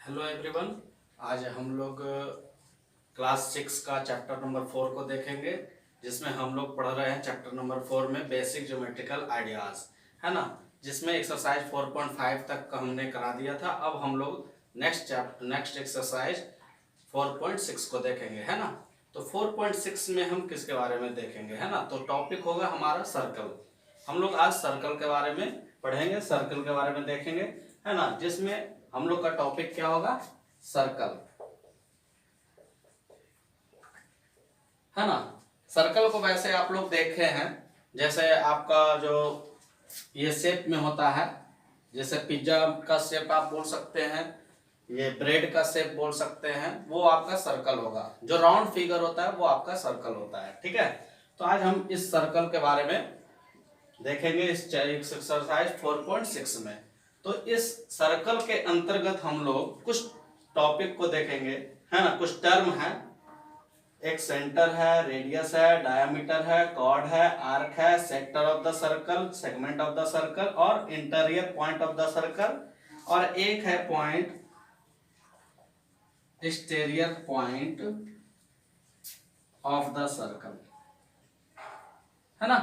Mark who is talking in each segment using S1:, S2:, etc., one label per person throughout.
S1: Hello everyone. आज हम लोग क्लास 6 का चैप्टर नंबर 4 को देखेंगे, जिसमें हम लोग पढ़ रहे हैं चैप्टर नंबर 4 में बेसिक ज्योमेट्रिकल आइडियाज, है ना। जिसमें एक्सरसाइज 4.5 तक का हमने करा दिया था। अब हम लोग नेक्स्ट एक्सरसाइज 4.6 को देखेंगे, है ना। तो 4.6 में हम किसके बारे में देखेंगे, है ना। तो टॉपिक होगा हमारा सर्कल। हम लोग आज सर्कल के बारे में पढ़ेंगे, सर्कल के बारे में देखेंगे, है ना। जिसमें हम लोग का टॉपिक क्या होगा, सर्कल, है ना। सर्कल को वैसे आप लोग देखे हैं, जैसे आपका जो ये शेप में होता है, जैसे पिज्जा का शेप आप बोल सकते हैं, ये ब्रेड का शेप बोल सकते हैं, वो आपका सर्कल होगा। जो राउंड फिगर होता है वो आपका सर्कल होता है, ठीक है। तो आज हम इस सर्कल के बारे में देखेंगे इस एक्सरसाइज 4.6 में। तो इस सर्कल के अंतर्गत हम लोग कुछ टॉपिक को देखेंगे, है ना। कुछ टर्म है, एक सेंटर है, रेडियस है, डायमीटर है, कॉर्ड है, आर्क है, sector of the circle, segment of the circle और interior point of the circle, और एक है point exterior point of the circle, है ना।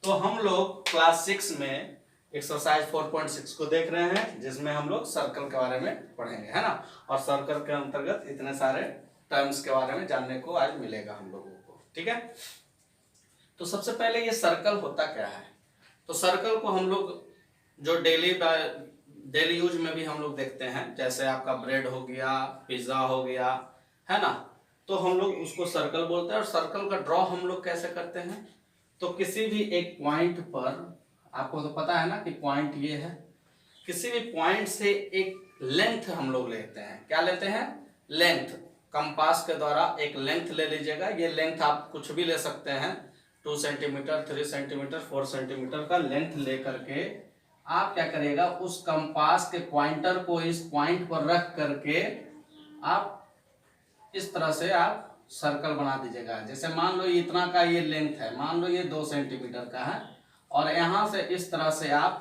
S1: तो हम लोग क्लास 6 में एक्सरसाइज 4.6 को देख रहे हैं, जिसमें हम लोग सर्कल के बारे में पढ़ेंगे, है ना। और सर्कल के अंतर्गत इतने सारे टर्म्स के बारे में जानने को आज मिलेगा हम लोगों को, ठीक है। तो सबसे पहले ये सर्कल होता क्या है। तो सर्कल को हम लोग जो डेली यूज में भी हम लोग देखते हैं, जैसे आपका ब्रेड हो गया, पिज्जा हो गया, है ना। तो हम लोग उसको सर्कल बोलते हैं। और सर्कल का ड्रॉ हम लोग कैसे करते हैं, तो किसी भी एक पॉइंट पर, आपको तो पता है ना कि पॉइंट ये है, किसी भी पॉइंट से एक लेंथ हम लोग लेते हैं। क्या लेते हैं, लेंथ। कंपास के द्वारा एक लेंथ ले लीजिएगा। ये लेंथ आप कुछ भी ले सकते हैं, 2 सेंटीमीटर, 3 सेंटीमीटर, 4 सेंटीमीटर का लेंथ लेकर के आप क्या करिएगा, उस कंपास के पॉइंटर को इस पॉइंट पर रख करके आप इस तरह से आप सर्कल बना दीजिएगा। जैसे मान लो इतना का ये लेंथ है, मान लो ये 2 सेंटीमीटर का है, और यहां से इस तरह से आप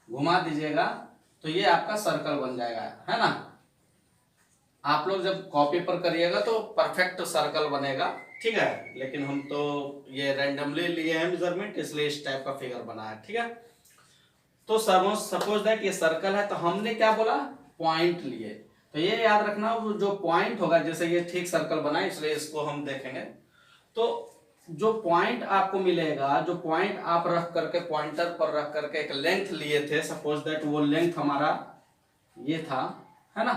S1: घुमा दीजिएगा, तो ये आपका सर्कल बन जाएगा, है ना। आप लोग जब कॉपी पर करिएगा तो परफेक्ट सर्कल बनेगा, ठीक है। लेकिन हम तो ये रैंडमली लिए हैं मेजरमेंट, इसलिए इस टाइप का फिगर बना है, ठीक है। तो सपोज दैट ये सर्कल है, तो हमने क्या बोला, पॉइंट लिए। तो ये याद रखना, वो जो पॉइंट होगा, जैसे ये ठीक सर्कल बना है, इसलिए इसको हम देखेंगे। तो जो पॉइंट आपको मिलेगा, जो पॉइंट आप रख करके पॉइंटर पर रख करके एक लेंथ लिए थे, सपोज दैट वो लेंथ हमारा ये था, है ना।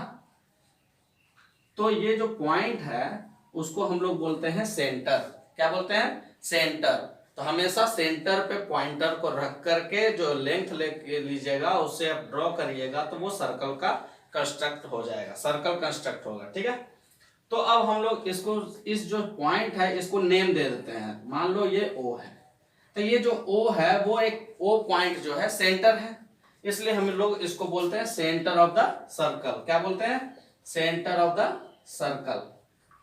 S1: तो ये जो पॉइंट है उसको हम लोग बोलते हैं सेंटर। क्या बोलते हैं, सेंटर। तो हमेशा सेंटर पे पॉइंटर को रख करके जो लेंथ ले लीजिएगा, उससे आप ड्रॉ करिएगा, तो वो सर्कल का कंस्ट्रक्ट हो जाएगा, सर्कल कंस्ट्रक्ट होगा, ठीक है। तो अब हम लोग इसको, इस जो पॉइंट है इसको नेम दे देते हैं। मान लो ये O है, तो ये जो O है वो एक O पॉइंट जो है सेंटर है, इसलिए हम लोग इसको बोलते हैं सेंटर ऑफ द सर्कल। क्या बोलते हैं, सेंटर ऑफ द सर्कल।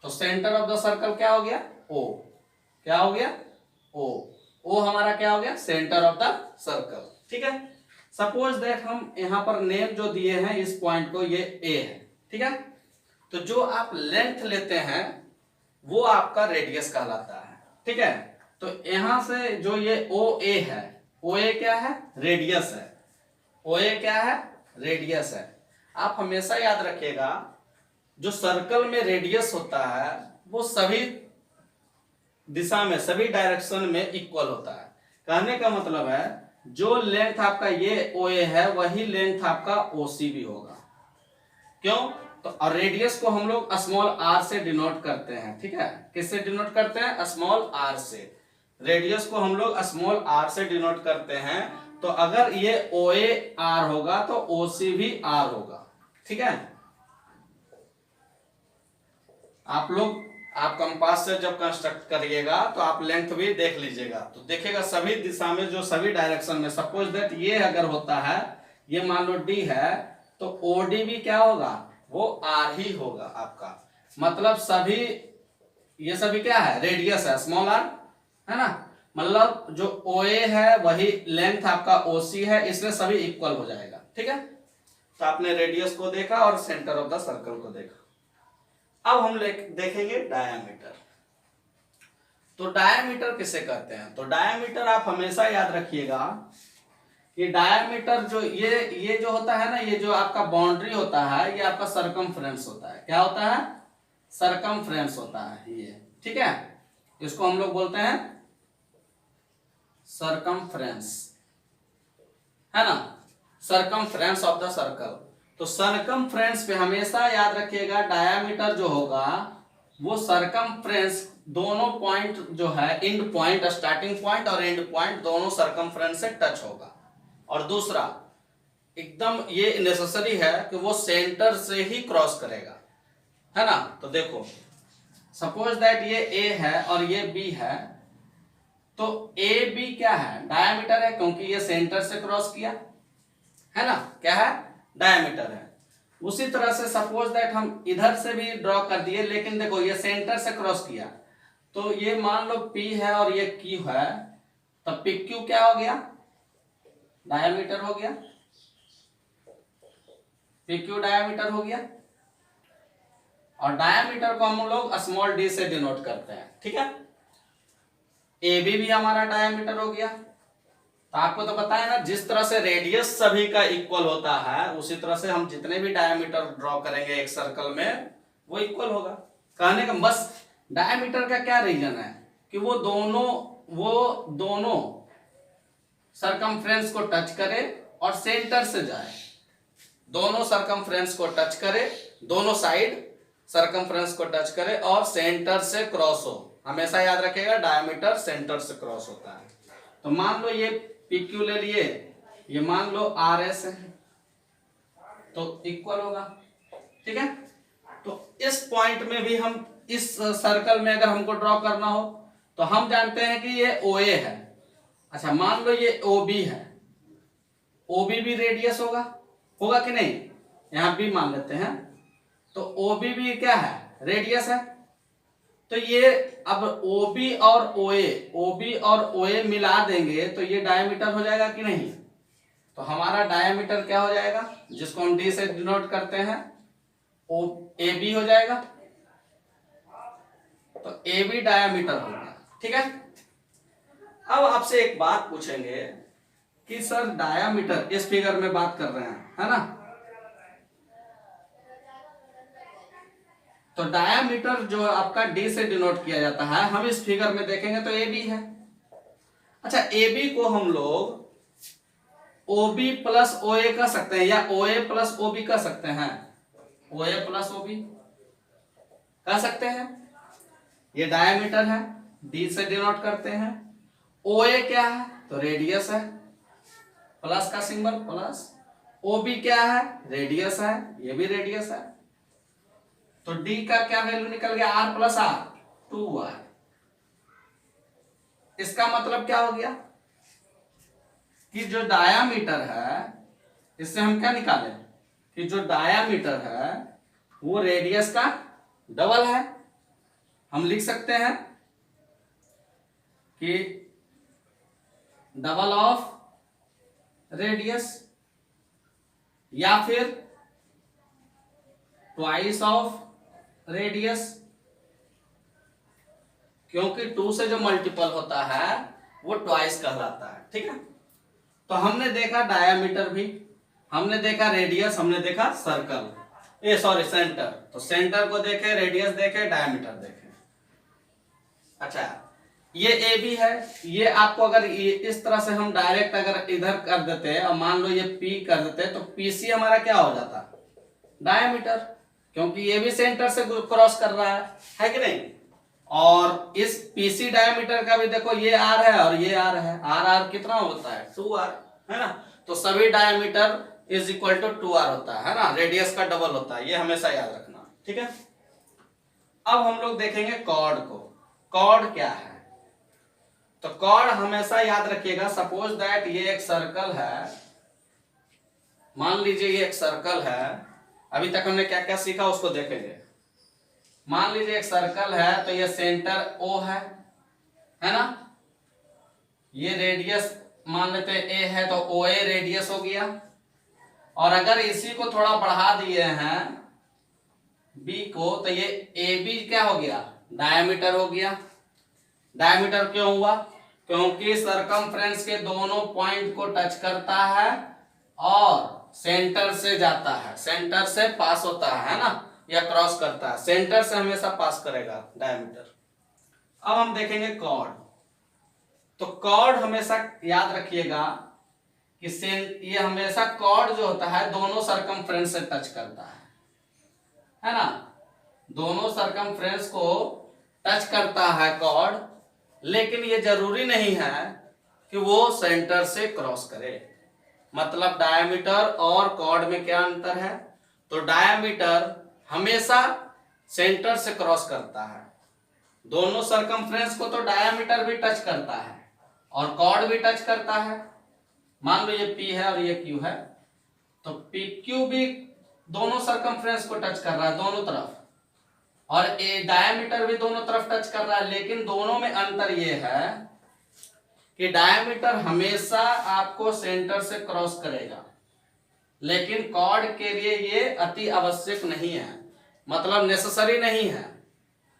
S1: तो सेंटर ऑफ द सर्कल क्या हो गया, O। क्या हो गया, O हमारा क्या हो गया, सेंटर ऑफ द सर्कल, ठीक है। सपोज दैट हम यहां पर नेम जो दिए हैं इस पॉइंट को, ये A है, ठीक है। तो जो आप लेंथ लेते हैं वो आपका रेडियस कहलाता है, ठीक है। तो यहां से जो ये OA है, OA क्या है, रेडियस है। OA क्या है, रेडियस है। आप हमेशा याद रखिएगा, जो सर्कल में रेडियस होता है वो सभी दिशा में, सभी डायरेक्शन में इक्वल होता है। कहने का मतलब है, जो लेंथ आपका ये OA है वही लेंथ आपका OC भी होगा। क्यों, तो और रेडियस को हम लोग स्मॉल r से डिनोट करते हैं, ठीक है। किससे डिनोट करते हैं, स्मॉल r से। रेडियस को हम लोग स्मॉल r से डिनोट करते हैं। तो अगर ये OA r होगा तो OC भी r होगा, ठीक है। आप कंपास से जब कंस्ट्रक्ट करिएगा तो आप लेंथ भी देख लीजिएगा, तो देखिएगा सभी दिशा में, जो सभी डायरेक्शन में। सपोज दैट ये अगर होता है, ये मान लो D है, तो OD भी क्या होगा, वो R ही होगा आपका। मतलब सभी, ये सभी क्या है, रेडियस है, स्मॉल r, है ना। मतलब जो OA है वही लेंथ आपका OC है, इसलिए सभी इक्वल हो जाएगा, ठीक है। तो आपने रेडियस को देखा और सेंटर ऑफ द सर्कल को देखा। अब हम देखेंगे डायामीटर। तो डायामीटर किसे कहते हैं? तो डायामीटर आप हमेशा याद रखिएगा कि डायामीटर जो ये जो होता है ना, ये जो आपका बाउंड्री होता है, ये आपका सरकमफ्रेंस होता है। क्या होता है? सरकमफ्रेंस होता है ये, ठीक है। इसको हम लोग बोलते हैं सरकमफ्रेंस, है ना, सरकमफ्रेंस ऑफ द सर्कल। तो सरकमफ्रेंस पे हमेशा याद रखिएगा डायामीटर जो होगा वो सरकमफ्रेंस, दोनों पॉइंट जो है, एंड पॉइंट, स्टार्टिंग पॉइंट और एंड पॉइंट दोनों सरकमफ्रेंस से टच होगा। और दूसरा एकदम ये नेसेसरी है कि वो सेंटर से ही क्रॉस करेगा, है ना। तो देखो सपोज दैट ये ए है और ये बी है, तो ए बी क्या है? डायामीटर है, क्योंकि ये सेंटर से क्रॉस किया, है ना। क्या है? डायामीटर है। उसी तरह से सपोज दैट हम इधर से भी ड्रॉ कर दिए, लेकिन देखो ये सेंटर से क्रॉस किया, तो ये मान लो P है और ये Q है, तब PQ क्या हो गया? डायामीटर हो गया। PQ डायामीटर हो गया। और डायामीटर को हम लोग स्मॉल d से डिनोट करते हैं, ठीक है। AB भी हमारा डायामीटर हो गया। तो आपको तो पता है ना, जिस तरह से रेडियस सभी का इक्वल होता है, उसी तरह से हम जितने भी डायामीटर ड्रॉ करेंगे एक सर्कल में वो इक्वल होगा। कहने का बस डायामीटर का क्या रीजन है कि वो दोनों सरकमफ्रेंस को टच करे और सेंटर से जाए, दोनों सरकमफ्रेंस को टच करे, दोनों साइड सरकमफ्रेंस को टच करे और सेंटर से क्रॉस हो। हमेशा याद रखिएगा डायामीटर सेंटर से क्रॉस होता है। तो मान लो ये PQ ले लिए, ये मान लो RS है, तो इक्वल होगा, ठीक है। तो इस पॉइंट में भी हम, इस सर्कल में अगर हमको ड्रॉ करना हो तो हम जानते हैं कि ये OA है। अच्छा मान लो ये OB है, OB भी रेडियस होगा कि नहीं? यहां भी मान लेते हैं, तो OB भी क्या है? रेडियस है। तो ये अब OB और OA मिला देंगे तो ये डायमीटर हो जाएगा कि नहीं? तो हमारा डायमीटर क्या हो जाएगा, जिसको हम D से डिनोट करते हैं, AB हो जाएगा। तो AB डायमीटर होगा, ठीक है। अब आपसे एक बात पूछेंगे कि सर डायमीटर, इस फिगर में बात कर रहे हैं, है ना। तो डायमीटर जो आपका D से डिनोट किया जाता है, हम इस फिगर में देखेंगे तो AB है। अच्छा AB को हम लोग OB प्लस OA कह सकते हैं या OA प्लस OB कह सकते हैं, OA प्लस OB कह सकते हैं। ये डायमीटर है, D से डिनोट करते हैं। OA क्या है? तो रेडियस है, प्लस का सिंबल प्लस। OB क्या है? रेडियस है, ये भी रेडियस है। तो D का क्या वैल्यू निकल गया? R plus R, 2R। इसका मतलब क्या हो गया कि जो डायामीटर है, इससे हम क्या निकालें कि जो डायामीटर है वो रेडियस का डबल है। हम लिख सकते हैं कि डबल ऑफ रेडियस या फिर ट्वाइस ऑफ रेडियस, क्योंकि 2 से जो मल्टीपल होता है वो ट्वाइस कहलाता है, ठीक है। तो हमने देखा डायामीटर भी, हमने देखा रेडियस, हमने देखा सर्कल, सेंटर। तो सेंटर को देखे, रेडियस देखे, डायामीटर देखे। अच्छा ये AB है, ये आपको अगर ये इस तरह से हम डायरेक्ट अगर इधर कर देते और मान लो ये P कर देते तो PC हमारा क्या हो जाता? डायामीटर, क्योंकि ये भी सेंटर से क्रॉस कर रहा है कि नहीं। और इस PC डायमीटर का भी देखो, ये R है और ये R है, R कितना होता है? 2R, है ना। तो सभी diameter is equal to 2R होता है ना, रेडियस का डबल होता है, ये हमेशा याद रखना, ठीक है। अब हम लोग देखेंगे कॉर्ड को। कॉर्ड क्या है? तो कॉर्ड हमेशा याद रखिएगा, सपोज दैट ये एक सर्कल है, मान लीजिए ये एक सर्कल है। अभी तक हमने क्या क्या सीखा उसको देखेंगे। मान लीजिए एक सर्कल है, तो ये सेंटर O है ना। ये रेडियस मान लेते हैं A है, तो OA रेडियस हो गया। और अगर इसी को थोड़ा बढ़ा दिए हैं बी को, तो ये ए बी क्या हो गया, डायमीटर हो गया। डायमीटर क्यों हुआ, क्योंकि सरकमफ्रेंस के दोनों पॉइंट को टच करता है और सेंटर से जाता है, सेंटर से पास होता है ना, या क्रॉस करता है, सेंटर से हमेशा पास करेगा डायमीटर। अब हम देखेंगे कॉर्ड। तो कॉर्ड हमेशा याद रखिएगा कि ये हमेशा कॉर्ड जो होता है दोनों सरकमफ्रेंस से टच करता है ना, दोनों सरकमफ्रेंस को टच करता है कॉर्ड, लेकिन ये जरूरी नहीं है कि वो सेंटर से क्रॉस करे। मतलब डायमीटर और कॉर्ड में क्या अंतर है, तो डायमीटर हमेशा सेंटर से क्रॉस करता है, दोनों सरकमफ्रेंस को तो डायमीटर भी टच करता है और कॉर्ड भी टच करता है। मान लो ये P है और ये Q है, तो PQ भी दोनों सरकमफ्रेंस को टच कर रहा है दोनों तरफ, और ए डायमीटर भी दोनों तरफ टच कर रहा है, लेकिन दोनों में अंतर ये है कि डायमीटर हमेशा आपको सेंटर से क्रॉस करेगा, लेकिन कॉर्ड के लिए ये अति आवश्यक नहीं है, मतलब नेसेसरी नहीं है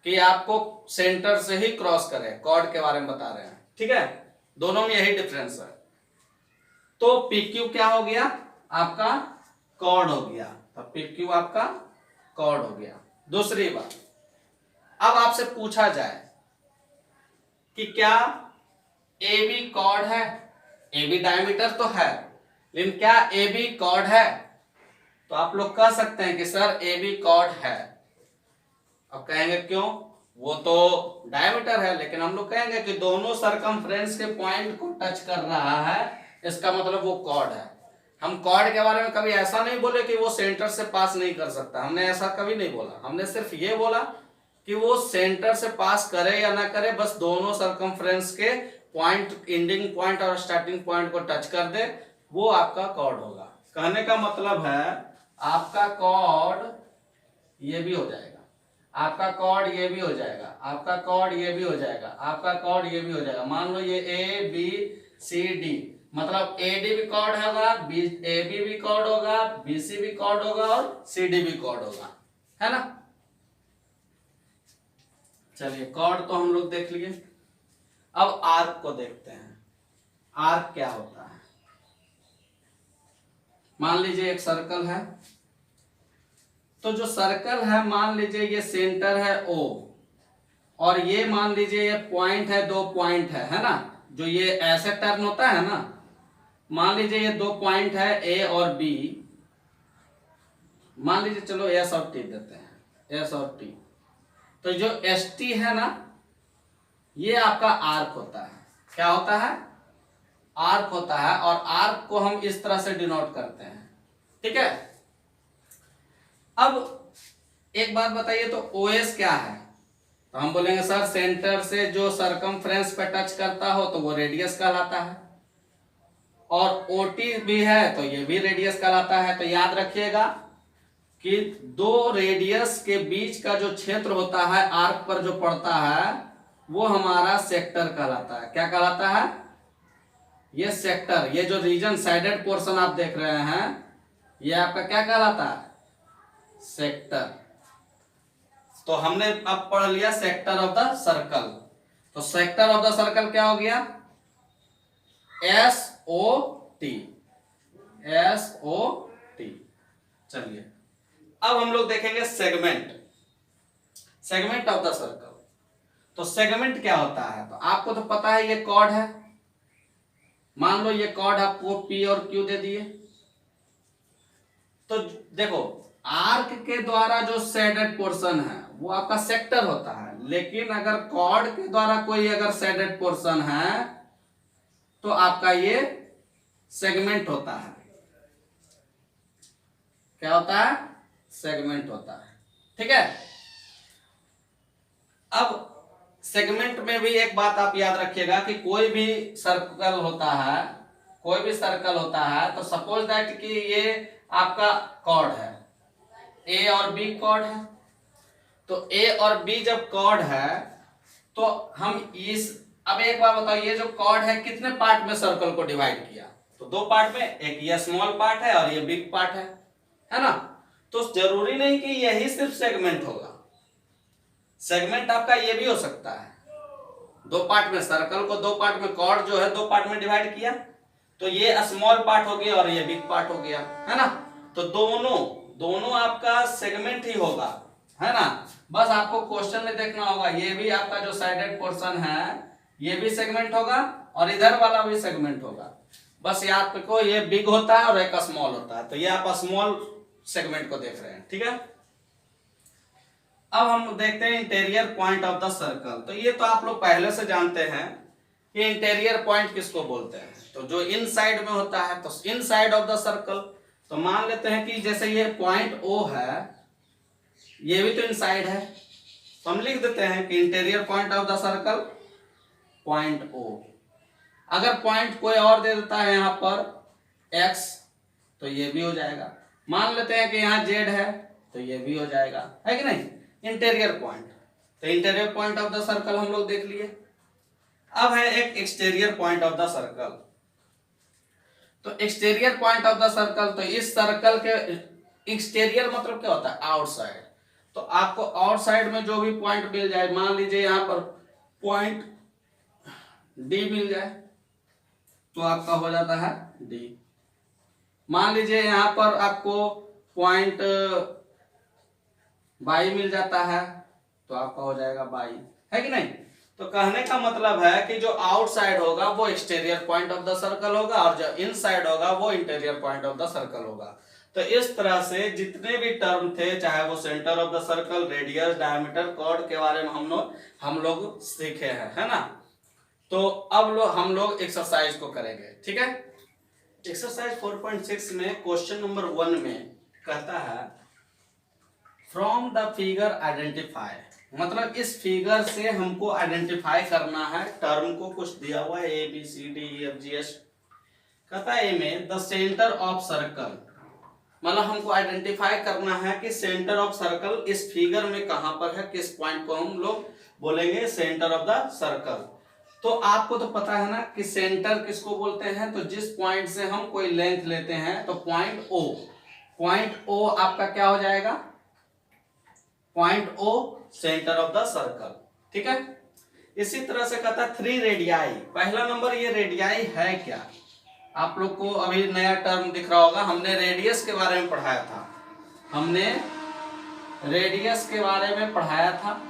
S1: कि आपको सेंटर से ही क्रॉस करे। कॉर्ड के बारे में बता रहे हैं, ठीक है, दोनों में यही डिफरेंस है। तो PQ क्या हो गया, आपका कॉर्ड हो गया, तो PQ आपका कॉर्ड हो गया। दूसरी बात, अब आपसे पूछा जाए कि क्या AB कॉर्ड है, AB डायमीटर तो है, लेकिन क्या AB कॉर्ड है, तो आप लोग कह सकते हैं कि सर AB कॉर्ड है। अब कहेंगे क्यों, वो तो डायमीटर है, लेकिन हम लोग कहेंगे कि दोनों सरकमफ्रेंस के पॉइंट को टच कर रहा है, इसका मतलब वो कॉर्ड है। हम कॉर्ड के बारे में कभी ऐसा नहीं बोले कि वो सेंटर से पास नहीं कर सकता, हमने ऐसा कभी नहीं बोला। हमने सिर्फ ये बोला कि वो सेंटर से पास करे या ना करे, बस दोनों सरकमफ्रेंस के पॉइंट, एंडिंग पॉइंट और स्टार्टिंग पॉइंट को टच कर दे, वो आपका कॉर्ड होगा। कहने का मतलब है आपका कॉर्ड ये भी हो जाएगा, आपका कॉर्ड ये भी हो जाएगा, आपका कॉर्ड ये भी हो जाएगा, आपका कॉर्ड ये भी हो जाएगा। मान लो ये ABCD, मतलब AD भी कॉर्ड होगा, AB भी कॉर्ड होगा, BC भी कॉर्ड होगा और CD भी कॉर्ड होगा, है ना। चलिए कॉर्ड तो हम लोग देख लिए, अब आर्क को देखते हैं। आर्क क्या होता है, मान लीजिए एक सर्कल है, तो जो सर्कल है मान लीजिए ये सेंटर है O, और ये मान लीजिए ये पॉइंट है, दो पॉइंट है ना, जो ये ऐसे टर्न होता है ना, मान लीजिए ये दो पॉइंट है A और B, मान लीजिए चलो S और T देते हैं, S और T, तो जो ST है ना, ये आपका आर्क होता है। क्या होता है, आर्क होता है, और आर्क को हम इस तरह से डिनोट करते हैं, ठीक है। अब एक बात बताइए, तो OS क्या है, तो हम बोलेंगे सर सेंटर से जो सरकमफ्रेंस पे टच करता हो तो वो रेडियस कहलाता है, और OT भी है तो ये भी रेडियस कहलाता है। तो याद रखिएगा कि दो रेडियस के बीच का जो क्षेत्र होता है आर्क पर जो पड़ता है वो हमारा सेक्टर कहलाता है। क्या कहलाता है, ये सेक्टर, ये जो रीजन साइडेड पोर्शन आप देख रहे हैं, ये आपका क्या कहलाता है, सेक्टर। तो हमने अब पढ़ लिया सेक्टर ऑफ द सर्कल। तो सेक्टर ऑफ द सर्कल क्या हो गया, SOT, SOT। चलिए अब हम लोग देखेंगे segment, segment of the circle. तो सेगमेंट क्या होता है, तो आपको तो पता है ये कॉर्ड है, मान लो ये कॉर्ड आपको P और Q दे दिए, तो देखो आर्क के द्वारा जो शेडेड पोर्शन है वो आपका सेक्टर होता है, लेकिन अगर कॉर्ड के द्वारा कोई अगर शेडेड पोर्शन है तो आपका ये सेगमेंट होता है। क्या होता है, सेगमेंट होता है, ठीक है। अब सेगमेंट में भी एक बात आप याद रखिएगा कि कोई भी सर्कल होता है, कोई भी सर्कल होता है, तो सपोज दैट कि ये आपका कॉर्ड है, A और B कॉर्ड है, तो A और B जब कॉर्ड है तो हम इस, अब एक बार बताओ ये जो कॉर्ड है कितने पार्ट में सर्कल को डिवाइड किया, तो दो पार्ट में, एक ये स्मॉल पार्ट है और ये बिग पार्ट है ना। तो जरूरी नहीं कि यही सिर्फ सेगमेंट होगा, सेगमेंट आपका ये भी हो सकता है। दो पार्ट में सर्कल को, दो पार्ट में कॉर्ड जो है दो पार्ट में डिवाइड किया, तो ये स्मॉल पार्ट हो गया और ये बिग पार्ट हो गया, है ना। तो दोनों आपका सेगमेंट ही होगा, है ना। बस आपको क्वेश्चन में देखना होगा, ये भी आपका जो साइडेड पोर्शन है ये भी सेगमेंट होगा और इधर वाला भी सेगमेंट होगा। बस याद रखो ये बिग होता है और एक स्मॉल होता है, तो ये आप स्मॉल सेगमेंट को देख रहे हैं, ठीक है। अब हम देखते हैं interior point of the circle. तो ये तो आप लोग पहले से जानते हैं कि इंटीरियर पॉइंट किसको बोलते हैं, तो जो इन साइड में होता है, तो इन साइड ऑफ द सर्कल। तो मान लेते हैं कि जैसे ये पॉइंट O है, ये भी तो इन साइड है, तो हम लिख देते हैं कि interior point of the circle point O। अगर पॉइंट कोई और दे देता है यहाँ पर X, तो ये भी हो जाएगा। मान लेते हैं कि यहाँ Z है, तो ये भी हो जाएगा, है कि नहीं, इंटीरियर पॉइंट। तो interior point of the circle हम लोग देख लिए। अब है एक exterior point of the circle. तो exterior point of the circle, तो इस सर्कल के एक्सटीरियर मतलब क्या होता है, आउटसाइड। तो आपको आउटसाइड में जो भी पॉइंट मिल जाए, मान लीजिए यहाँ पर पॉइंट D मिल जाए, तो आपका हो जाता है D। मान लीजिए यहाँ पर आपको पॉइंट बाई मिल जाता है, तो आपका हो जाएगा बाई, है कि नहीं। तो कहने का मतलब है कि जो आउटसाइड होगा वो exterior point of the circle होगा और जो इनसाइड होगा वो interior point of the circle होगा। तो इस तरह से जितने भी टर्म थे, चाहे वो centre of the circle, radius, diameter, chord के बारे में हम लोग सीखे हैं, है ना। तो अब हम लोग एक्सरसाइज को करेंगे, ठीक है। एक्सरसाइज 4.6 में क्वेश्चन नंबर 1 में कहता है फ्रॉम द फिगर आइडेंटिफाई, मतलब इस फिगर से हमको आइडेंटिफाई करना है टर्म को। कुछ दिया हुआ है ABCDEFGH, कहता है ए में द सेंटर ऑफ सर्कल, मतलब हमको आइडेंटिफाई करना है कि सेंटर ऑफ सर्कल इस फिगर में कहां पर है, किस पॉइंट को हम लोग बोलेंगे सेंटर ऑफ द सर्कल। तो आपको तो पता है ना कि सेंटर किसको बोलते हैं, तो जिस पॉइंट से हम कोई लेंथ लेते हैं, तो पॉइंट O आपका क्या हो जाएगा, point O centre of the circle, ठीक है। इसी तरह से कहता है 3 रेडियाई। पहला नंबर, ये रेडियाई है क्या, आप लोग को अभी नया टर्म दिख रहा होगा, हमने रेडियस के बारे में पढ़ाया था,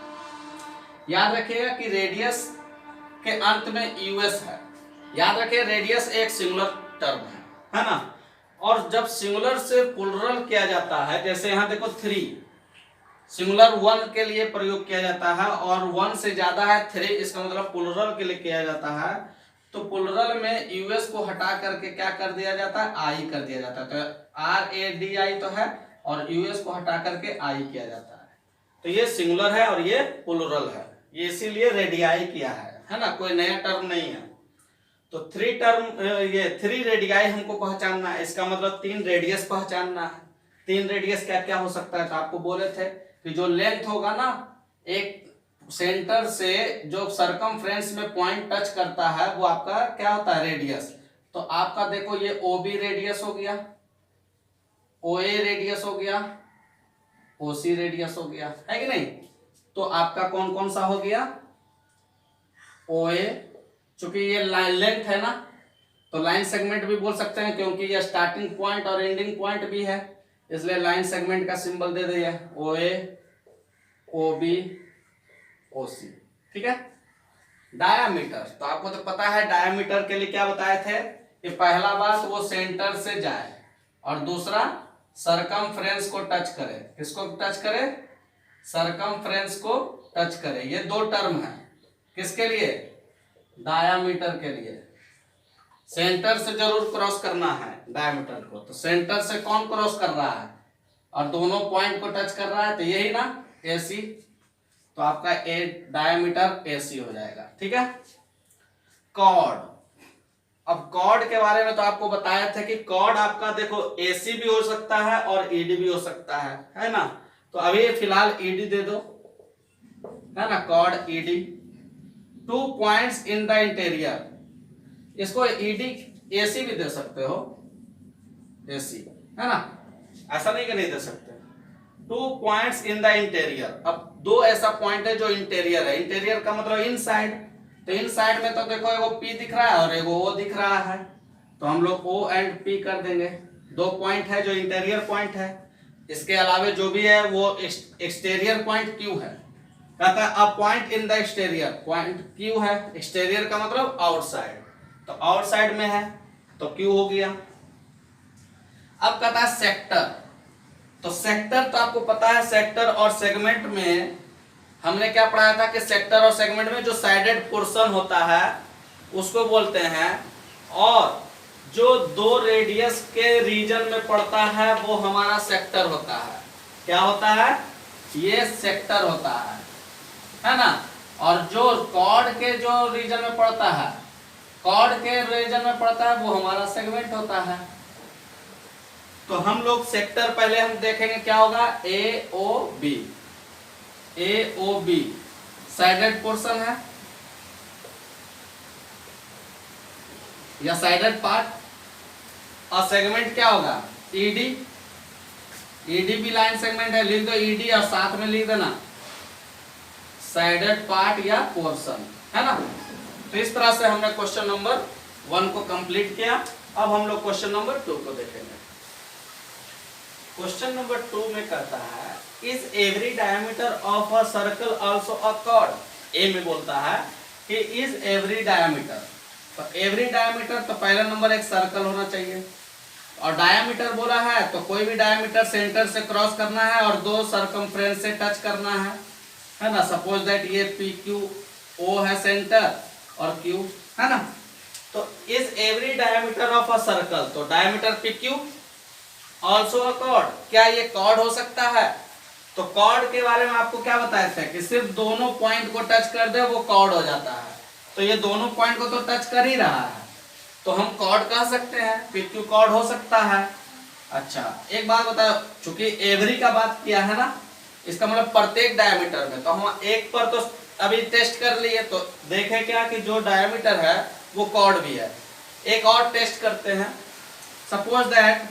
S1: याद रखिएगा कि रेडियस के अंत में US है। याद रखिए रेडियस एक सिंगुलर टर्म है ना। और जब सिंगुलर से प्लुरल किया जाता है, जैसे यहाँ देखो 3 सिंगुलर 1 के लिए प्रयोग किया जाता है और 1 से ज्यादा है 3, इसका मतलब प्लुरल के लिए किया जाता है। तो प्लुरल में US को हटा करके क्या कर दिया जाता है, I कर दिया जाता है। तो RADI तो है और US को हटा करके I किया जाता है। तो ये सिंगुलर है और ये प्लुरल है, ये इसीलिए रेडियाई किया है ना, कोई नया टर्म नहीं है। तो 3 रेडियाई हमको पहचानना है, इसका मतलब 3 रेडियस पहचानना है। 3 रेडियस क्या क्या हो सकता है, तो आपको बोले थे कि जो लेंथ होगा ना, एक सेंटर से जो सरकमफ्रेंस में पॉइंट टच करता है वो आपका क्या होता है, रेडियस। तो आपका देखो ये OB रेडियस हो गया, OA रेडियस हो गया, OC रेडियस हो गया, है कि नहीं। तो आपका कौन कौन सा हो गया, OA, चूंकि ये लेंथ है ना, तो लाइन सेगमेंट भी बोल सकते हैं क्योंकि ये स्टार्टिंग पॉइंट और एंडिंग पॉइंट भी है, इसलिए लाइन सेगमेंट का सिंबल दे दिया OA, OB, OC, ठीक है। डायामीटर, तो आपको तो पता है डायामीटर के लिए क्या बताए थे कि पहला बात वो सेंटर से जाए और दूसरा सरकमफ्रेंस को टच करे। किसको टच करे, सरकमफ्रेंस को टच करे। ये 2 टर्म है, किसके लिए, डायामीटर के लिए। सेंटर से जरूर क्रॉस करना है डायामीटर को, तो सेंटर से कौन क्रॉस कर रहा है और दोनों पॉइंट को टच कर रहा है, तो यही ना AC। तो आपका डायामीटर AC हो जाएगा, ठीक है। कॉर्ड, अब कॉर्ड के बारे में तो आपको बताया था कि कॉर्ड आपका देखो AC भी हो सकता है और ED भी हो सकता है ना। तो अभी फिलहाल ED दे दो, है ना, chord ED। 2 points in the interior, इसको ED AC भी दे सकते हो, AC, है ना, ऐसा नहीं कि नहीं दे सकते। 2 पॉइंट्स इन द इंटीरियर, अब 2 ऐसा पॉइंट है जो इंटीरियर है, इंटीरियर का मतलब इनसाइड, तो इनसाइड में तो देखो एगो P दिख रहा है और एगो O दिख रहा है, तो हम लोग O एंड P कर देंगे। 2 पॉइंट है जो इंटीरियर पॉइंट है, इसके अलावे जो भी है वो एक्सटीरियर पॉइंट Q है। कहता है a point in the exterior, point Q है, एक्सटीरियर का मतलब आउटसाइड, तो आउटसाइड में है तो Q हो गया। अब कहता है सेक्टर, तो सेक्टर तो आपको पता है, सेक्टर और सेगमेंट में हमने क्या पढ़ाया था कि सेक्टर और सेगमेंट में जो साइडेड पोर्शन होता है उसको बोलते हैं, और जो 2 रेडियस के रीजन में पड़ता है वो हमारा सेक्टर होता है। क्या होता है? ये सेक्टर होता है ना। और जो कॉर्ड के जो रीजन में पड़ता है, कॉर्ड के रीजन में पड़ता है वो हमारा सेगमेंट होता है। तो हम लोग सेक्टर पहले हम देखेंगे क्या होगा, AOB, AOB साइडेड पोर्शन है या साइडेड पार्ट, और सेगमेंट क्या होगा, ED, ED भी लाइन सेगमेंट है, लिख दो ED और साथ में लिख देना साइडेड पार्ट या पोर्शन, है ना। तो इस तरह से हमने क्वेश्चन नंबर 1 को कंप्लीट किया। अब हम लोग क्वेश्चन नंबर 2 को देखेंगे। क्वेश्चन नंबर 2 में कहता है is every diameter of a circle also a chord. A में बोलता है कि इज एवरी डायमीटर, तो एवरी डायमीटर तो पहला नंबर एक सर्कल होना चाहिए, और डायमीटर बोला है तो कोई भी डायमीटर सेंटर से क्रॉस करना है और 2 सर्कमफ्रेंस से टच करना है ना। सपोज दैट ये PQO है सेंटर और Q, है ना। तो is every diameter of a circle, तो diameter PQ also a chord, क्या ये कॉर्ड हो सकता है? तो कॉर्ड के बारे में आपको क्या बताया था कि सिर्फ दोनों पॉइंट को टच कर दे वो कॉर्ड हो जाता है, तो ये दोनों पॉइंट को तो टच कर ही रहा है, तो हम कॉर्ड कह सकते हैं, PQ कॉर्ड हो सकता है। अच्छा एक बात बताओ, चूंकि एवरी का बात किया है ना, इसका मतलब प्रत्येक डायमीटर में, तो हम एक पर तो अभी टेस्ट कर लिए, तो देखें क्या कि जो डायमीटर है वो कॉर्ड भी है। एक और टेस्ट करते हैं, सपोज दैट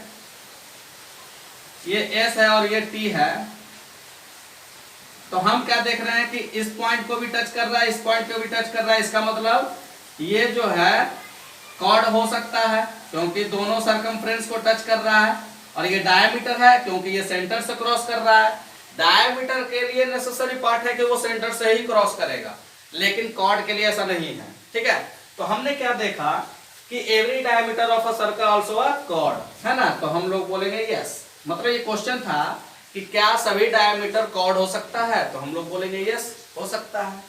S1: ये S है और ये T है, तो हम क्या देख रहे हैं कि इस पॉइंट को भी टच कर रहा है, इस पॉइंट को भी टच कर रहा है, इसका मतलब ये जो है कॉर्ड हो सकता है क्योंकि दोनों सर्कमफ्रेंस को टच कर रहा है, और ये डायमीटर है क्योंकि ये सेंटर से क्रॉस कर रहा है। डायमीटर के लिए नेसेसरी पार्ट है कि वो सेंटर से ही क्रॉस करेगा, लेकिन कॉर्ड के लिए ऐसा नहीं है, ठीक है। तो हमने क्या देखा कि every diameter of a circle also a cord, है ना, तो हम लोग बोलेंगे यस। मतलब ये क्वेश्चन था कि क्या सभी डायमीटर कॉर्ड हो सकता है, तो हम लोग बोलेंगे यस हो सकता है।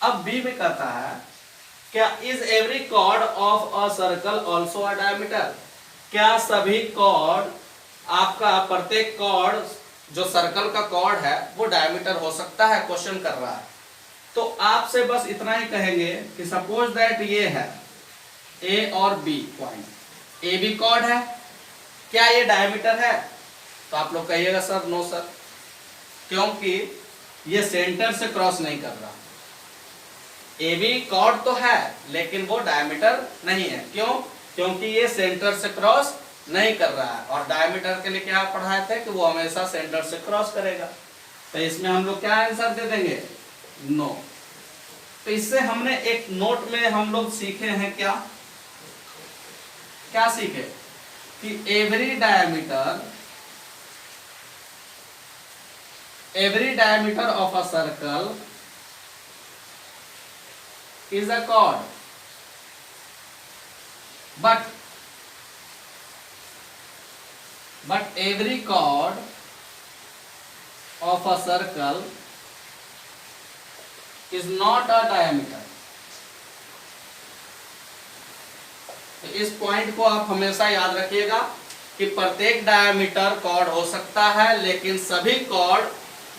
S1: अब बी में कहता है क्या is every chord of a circle also a diameter, क्या सभी कॉर्ड, आपका प्रत्येक कॉर्ड जो सर्कल का कॉर्ड है वो डायमीटर हो सकता है, क्वेश्चन कर रहा है। तो आपसे बस इतना ही कहेंगे कि सपोज दैट ये है A और B पॉइंट, AB कॉर्ड है, क्या ये डायमीटर है? तो आप लोग कहिएगा सर नो सर, क्योंकि ये सेंटर से क्रॉस नहीं कर रहा। AB कॉर्ड तो है लेकिन वो डायमीटर नहीं है, क्यों? क्योंकि ये सेंटर से क्रॉस नहीं कर रहा है, और डायमीटर के लिए क्या पढ़ाए थे कि वो हमेशा सेंटर से क्रॉस करेगा। तो इसमें हम लोग क्या आंसर दे देंगे, नो। तो इससे हमने एक नोट में हम लोग सीखे हैं क्या क्या सीखे कि every diameter of a circle is a chord, but every chord of a circle is not a diameter। तो इस पॉइंट को आप हमेशा याद रखिएगा कि प्रत्येक डायमीटर कॉर्ड हो सकता है लेकिन सभी कॉर्ड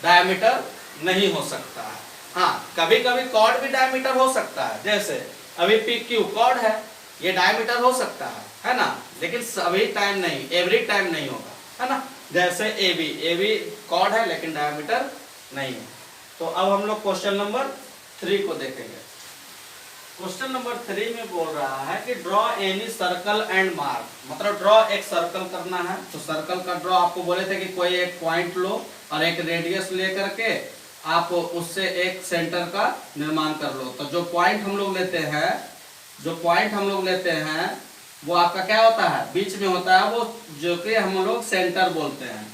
S1: डायमीटर नहीं हो सकता है। हाँ कभी कभी कॉर्ड भी डायमीटर हो सकता है, जैसे अभी PQ कॉर्ड है, ये डायमीटर हो सकता है ना, लेकिन सभी टाइम नहीं, एवरी टाइम नहीं होगा, है ना। जैसे AB कॉर्ड है लेकिन डायमीटर नहीं है। तो अब हम लोग क्वेश्चन नंबर 3 को देखेंगे। क्वेश्चन नंबर 3 में बोल रहा है कि draw any circle and mark, मतलब ड्रॉ एक सर्कल करना है। तो सर्कल का ड्रॉ आपको बोले थे कि कोई एक पॉइंट लो और एक रेडियस लेकर के आप उससे एक सेंटर का निर्माण कर लो। तो जो पॉइंट हम लोग लेते हैं वो आपका क्या होता है, बीच में होता है, वो जो कि हम लोग सेंटर बोलते हैं।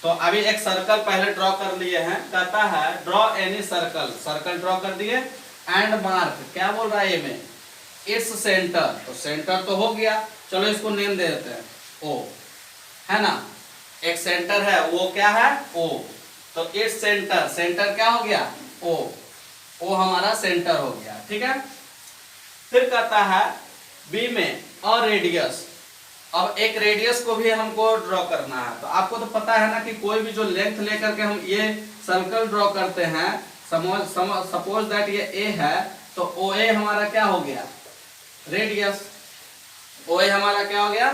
S1: तो अभी एक सर्कल पहले ड्रॉ कर लिए हैं, कहता है draw any circle, circle draw कर दिए एंड मार्क, क्या बोल रहा है ये में, इट्स सेंटर। तो सेंटर तो हो गया, चलो इसको नेम दे देते हैं ओ, है ना, एक सेंटर है वो क्या है ओ। तो इट्स सेंटर, सेंटर क्या हो गया ओ, ओ हमारा सेंटर हो गया, ठीक है। फिर कहता है बी में और रेडियस, अब एक रेडियस को भी हमको ड्रॉ करना है। तो आपको तो पता है ना कि कोई भी जो लेंथ लेकर के हम ये सर्कल ड्रॉ करते हैं, सपोज दैट ये ए है, तो ओ ए हमारा क्या हो गया, रेडियस, ओ ए हमारा क्या हो गया,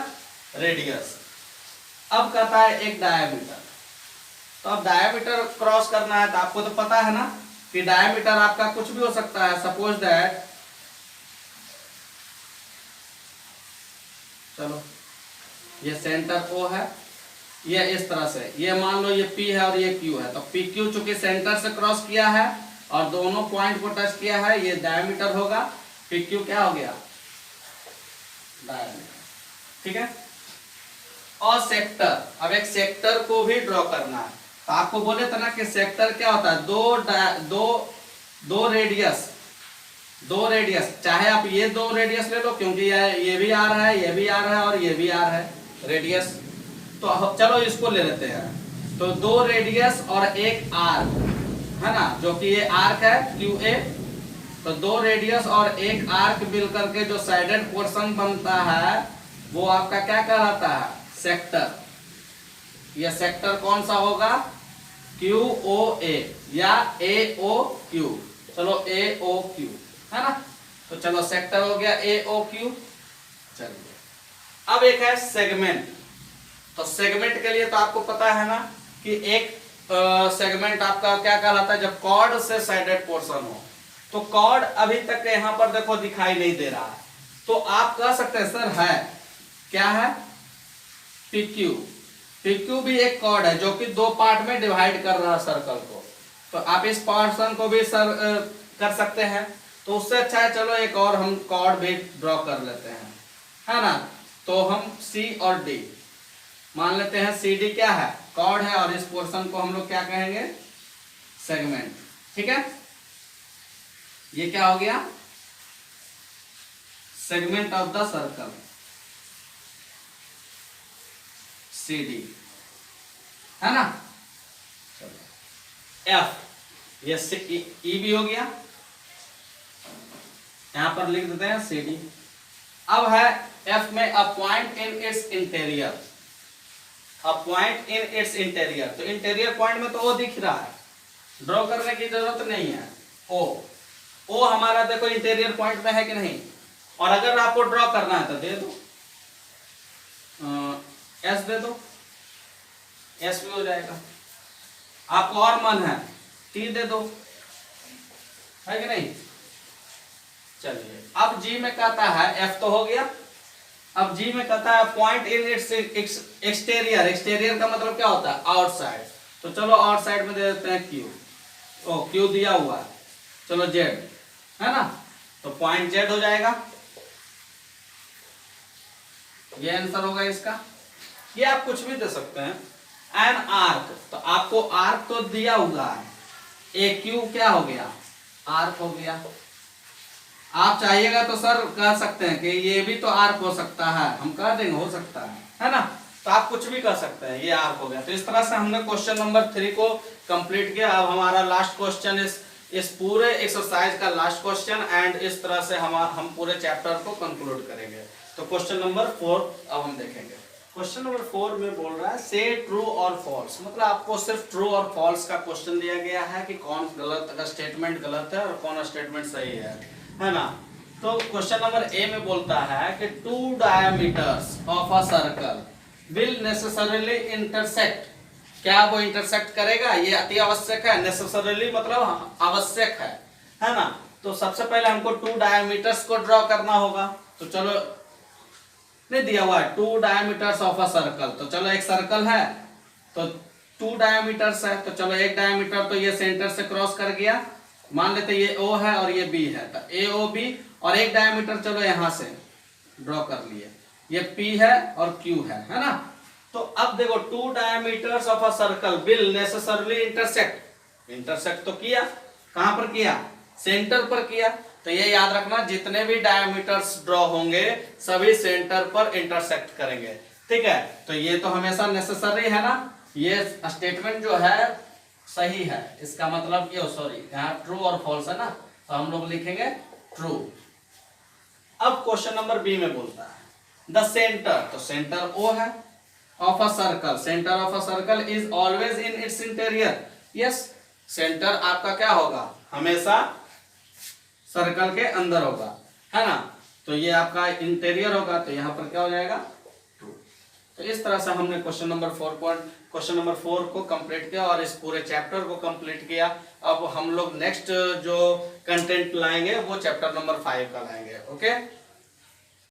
S1: रेडियस। अब कहता है एक डायमीटर, तो अब डायमीटर क्रॉस करना है, तो आपको तो पता है ना कि डायमीटर आपका कुछ भी हो सकता है। सपोज दैट, चलो ये सेंटर O है, ये इस तरह से, ये मान लो ये P है और ये Q है। तो PQ चूंकि सेंटर से क्रॉस किया है और दोनों पॉइंट को टच किया है, ये डायमीटर होगा। PQ क्या हो गया, डायमीटर, ठीक है। और सेक्टर, अब एक सेक्टर को भी ड्रॉ करना है। तो आपको बोले था ना कि सेक्टर क्या होता है, दो रेडियस, चाहे आप ये दो रेडियस ले लो, क्योंकि ये भी आ रहा है, ये भी आ रहा है और ये भी आ रहा है रेडियस। तो चलो इसको ले लेते हैं। तो दो रेडियस और एक आर्क है ना, जो कि ये आर्क है QA। तो दो रेडियस और एक आर्क मिलकर के जो साइडेड पोर्शन बनता है वो आपका क्या कहलाता है, सेक्टर। ये सेक्टर कौन सा होगा, QOA या AOQ, चलो AOQ है ना। तो चलो सेक्टर हो गया AOQ। चलिए अब एक है सेगमेंट। तो सेगमेंट के लिए तो आपको पता है ना कि एक सेगमेंट आपका क्या कहलाता है, जब कॉर्ड से साइडेड पोर्शन हो। तो कॉर्ड अभी तक यहां पर देखो दिखाई नहीं दे रहा है, तो आप कह सकते हैं सर है क्या है, PQ। PQ भी एक कॉर्ड है जो कि दो पार्ट में डिवाइड कर रहा है सर्कल को। तो आप इस पोर्शन को भी सर कर सकते हैं। तो उससे अच्छा है चलो एक और हम कॉर्ड भी ड्रॉ कर लेते हैं, है ना। तो हम C और D मान लेते हैं। CD क्या है, कॉर्ड है, और इस पोर्शन को हम लोग क्या कहेंगे, सेगमेंट, ठीक है। ये क्या हो गया, segment of the circle CD, है ना। F, ये E भी हो गया, यहां पर लिख देते हैं CD। अब है F में a point in its interior, a point in its interior. तो इंटीरियर पॉइंट में तो O दिख रहा है, ड्रॉ करने की जरूरत नहीं है। O हमारा देखो इंटीरियर पॉइंट में है कि नहीं। और अगर आपको ड्रॉ करना है तो दे दो S, दे दो S भी हो जाएगा। आपको और मन है T दे दो, है कि नहीं। चलिए अब G में कहता है, F तो हो गया, अब G में कहता है point in its exterior. Exterior का मतलब क्या होता है, आउटसाइड। तो चलो आउटसाइड में दे देते हैं Q। Q दिया हुआ है, चलो Z, है ना। तो पॉइंट Z हो जाएगा, ये आंसर होगा इसका। ये आप कुछ भी दे सकते हैं। एन आर्क, तो आपको आर्क तो दिया हुआ है, AQ क्या हो गया, आर्क हो गया। आप चाहिएगा तो सर कह सकते हैं कि ये भी तो आर्क हो सकता है, हम कह देंगे हो सकता है ना। तो आप कुछ भी कह सकते हैं, ये आर्क हो गया। तो इस तरह से हमने क्वेश्चन नंबर 3 को कंप्लीट किया। अब हमारा लास्ट क्वेश्चन इस पूरे एक्सरसाइज का लास्ट क्वेश्चन, एंड इस तरह से हम पूरे चैप्टर को कंक्लूड करेंगे। तो क्वेश्चन नंबर 4 अब हम देखेंगे। क्वेश्चन नंबर 4 में बोल रहा है से ट्रू और फॉल्स, मतलब आपको सिर्फ ट्रू और फॉल्स का क्वेश्चन दिया गया है कि कौन गलत स्टेटमेंट गलत है और कौन स्टेटमेंट सही है ना। तो क्वेश्चन नंबर ए में बोलता है कि 2 diameters of a circle will necessarily intersect. क्या वो इंटरसेक्ट करेगा, ये अति आवश्यक है। नेसेसरीली मतलब आवश्यक है ना। तो सबसे पहले हमको टू डायमीटर्स को ड्रॉ करना होगा। तो चलो, नहीं दिया हुआ है, two diameters of a circle. तो चलो एक सर्कल है तो टू डायमीटर्स है, तो चलो एक डायमीटर तो ये सेंटर से क्रॉस कर गया, मान लेते ये O है और ये B है, तो AOB, और एक डायमीटर चलो यहां से ड्रॉ कर लिए, ये P है और Q है ना। तो अब देखो two diameters of a circle will necessarily intersect. Intersect तो किया, कहां पर किया? सेंटर पर किया। तो ये याद रखना, जितने भी डायमीटर्स ड्रॉ होंगे सभी सेंटर पर इंटरसेक्ट करेंगे, ठीक है। तो ये तो हमेशा नेसेसरी है ना, ये स्टेटमेंट जो है सही है, इसका मतलब ये सॉरी यहाँ ट्रू और फॉल्स है ना, तो हम लोग लिखेंगे ट्रू। अब क्वेश्चन नंबर बी में बोलता है द सेंटर, तो सेंटर O है, of a circle, centre of a circle is always in its interior. Yes, centre आपका क्या होगा? हमेशा सर्कल के अंदर होगा, है ना। तो ये आपका इंटीरियर होगा, तो यहां पर क्या हो जाएगा? ट्रू। तो इस तरह से हमने क्वेश्चन नंबर 4 को कंप्लीट किया और इस पूरे चैप्टर को कंप्लीट किया। अब हम लोग नेक्स्ट जो कंटेंट लाएंगे वो चैप्टर नंबर 5 का लाएंगे। ओके।